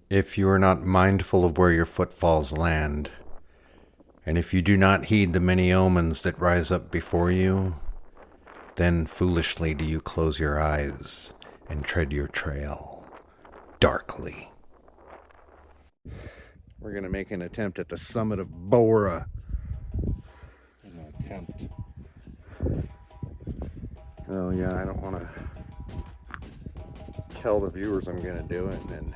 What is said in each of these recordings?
If you are not mindful of where your footfalls land, and if you do not heed the many omens that rise up before you, then foolishly do you close your eyes and tread your trail darkly. We're going to make an attempt at the summit of Borah. An attempt. Oh yeah, I don't want to tell the viewers I'm going to do it and then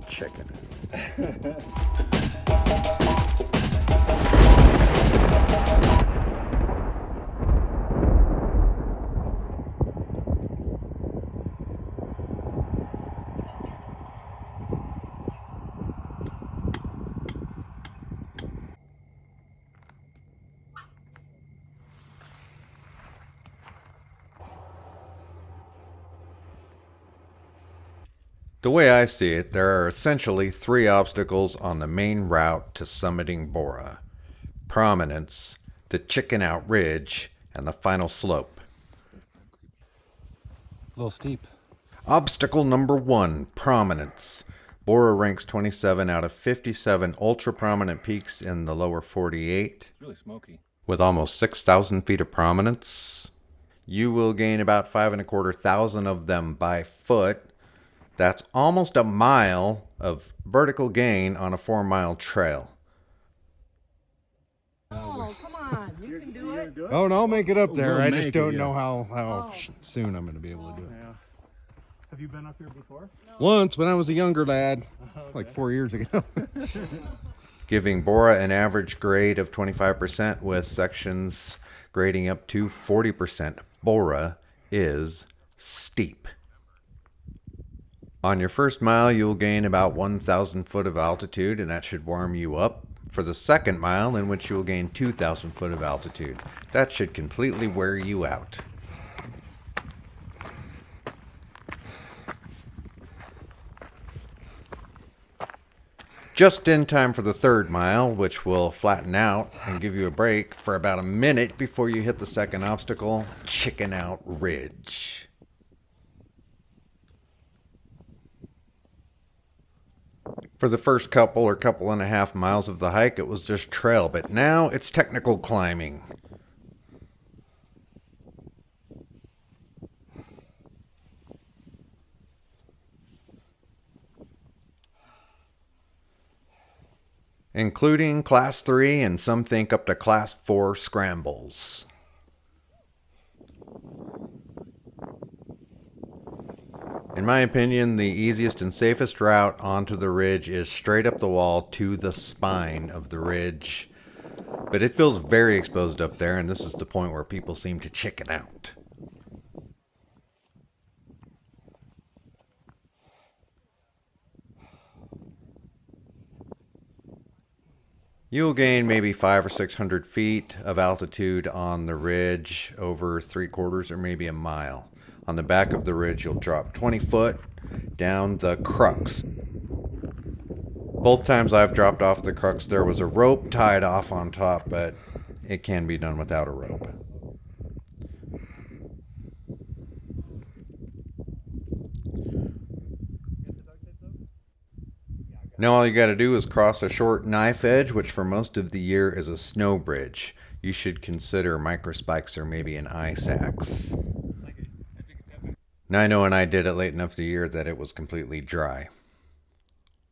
chicken it. The way I see it, there are essentially three obstacles on the main route to summiting Borah: prominence, the chicken out ridge, and the final slope. A little steep. Obstacle number 1, prominence. Borah ranks 27 out of 57 ultra prominent peaks in the lower 48. It's really smoky. With almost 6,000 feet of prominence. You will gain about 5,250 of them by foot. That's almost a mile of vertical gain on a 4-mile trail. Oh, come on. You can do it. Oh, no, I'll make it up there. We'll I just make don't it, know yeah. how soon I'm going to be able to do it. Yeah. Have you been up here before? Once, when I was a younger lad, like 4 years ago. Giving Borah an average grade of 25% with sections grading up to 40%. Borah is steep. On your first mile, you'll gain about 1,000 foot of altitude, and that should warm you up for the second mile, in which you will gain 2,000 foot of altitude. That should completely wear you out. Just in time for the third mile, which will flatten out and give you a break for about a minute before you hit the second obstacle, Chicken Out Ridge. For the first couple or couple and a half miles of the hike, it was just trail, but now it's technical climbing. Including Class 3 and some think up to Class 4 scrambles. In my opinion, the easiest and safest route onto the ridge is straight up the wall to the spine of the ridge. But it feels very exposed up there, and this is the point where people seem to chicken out. You'll gain maybe 500 or 600 feet of altitude on the ridge over 3/4 or maybe a mile. On the back of the ridge, you'll drop 20 foot down the crux. Both times I've dropped off the crux, there was a rope tied off on top, but it can be done without a rope. Now all you got to do is cross a short knife edge, which for most of the year is a snow bridge. You should consider microspikes or maybe an ice axe. Now I know when I did it late enough the year that it was completely dry.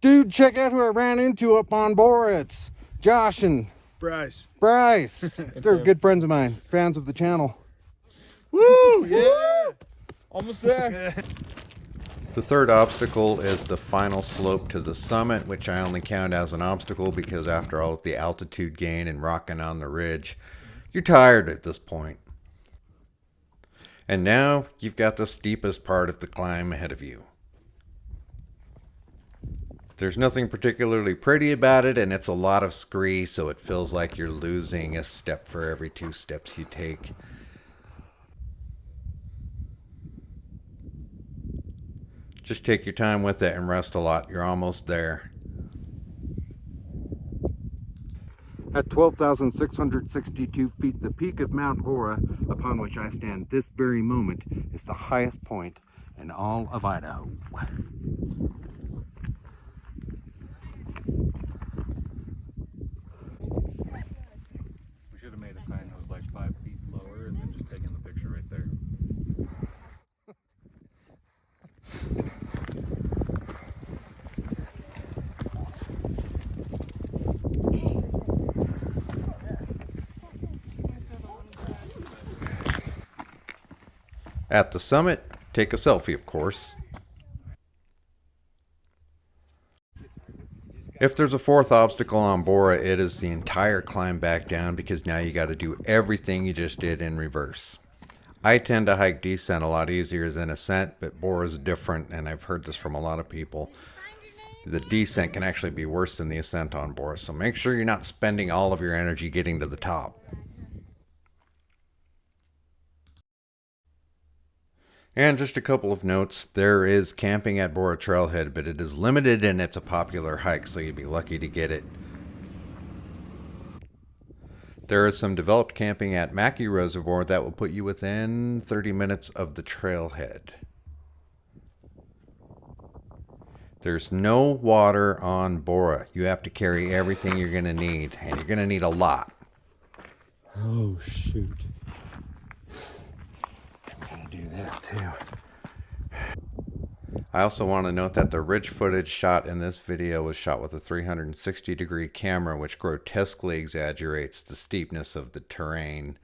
Dude, check out who I ran into up on Borah. It's Josh and Bryce. They're good friends of mine, fans of the channel. Woo! Yeah! Almost there. The third obstacle is the final slope to the summit, which I only count as an obstacle because after all of the altitude gain and rocking on the ridge, you're tired at this point. And now you've got the steepest part of the climb ahead of you. There's nothing particularly pretty about it, and it's a lot of scree, so it feels like you're losing a step for every 2 steps you take. Just take your time with it and rest a lot. You're almost there. At 12,662 feet, the peak of Mount Borah, upon which I stand this very moment, is the highest point in all of Idaho. At the summit, take a selfie, of course. If there's a fourth obstacle on Borah, it is the entire climb back down, because now you got to do everything you just did in reverse. I tend to hike descent a lot easier than ascent, but Borah is different, and I've heard this from a lot of people. The descent can actually be worse than the ascent on Borah, so make sure you're not spending all of your energy getting to the top. And just a couple of notes, there is camping at Borah Trailhead, but it is limited and it's a popular hike, so you'd be lucky to get it. There is some developed camping at Mackey Reservoir that will put you within 30 minutes of the trailhead. There's no water on Borah. You have to carry everything you're going to need, and you're going to need a lot. Oh, shoot. I'm going to do that too. I also want to note that the ridge footage shot in this video was shot with a 360-degree camera, which grotesquely exaggerates the steepness of the terrain.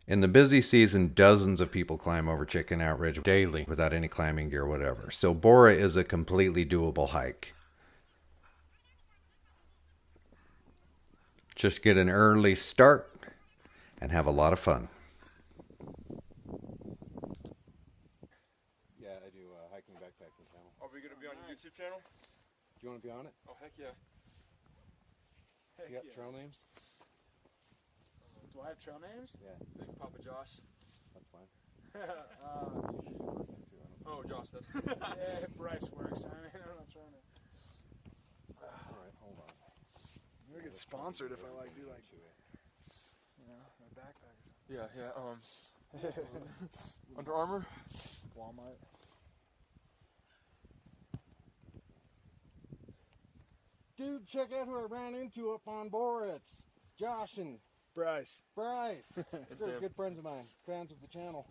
In the busy season, dozens of people climb over Chicken Out Ridge daily without any climbing gear or whatever. So Borah is a completely doable hike. Just get an early start and have a lot of fun. Yeah, I do hiking backpacking channel. Are we gonna be on your YouTube channel? Do you want to be on it? Oh heck yeah. Heck You got yeah. trail names? Do I have trail names? Yeah, Big Papa Josh. that's fine. Oh, Josh. That. Yeah, Bryce works. I mean, I'm not trying to. All right, hold on. I'm gonna get sponsored if I do you know, my backpack. Yeah. Under Armour. Walmart. Dude, check out who I ran into up on Borah. It's Josh and Bryce. Bryce. It's They're him. good friends of mine, fans of the channel.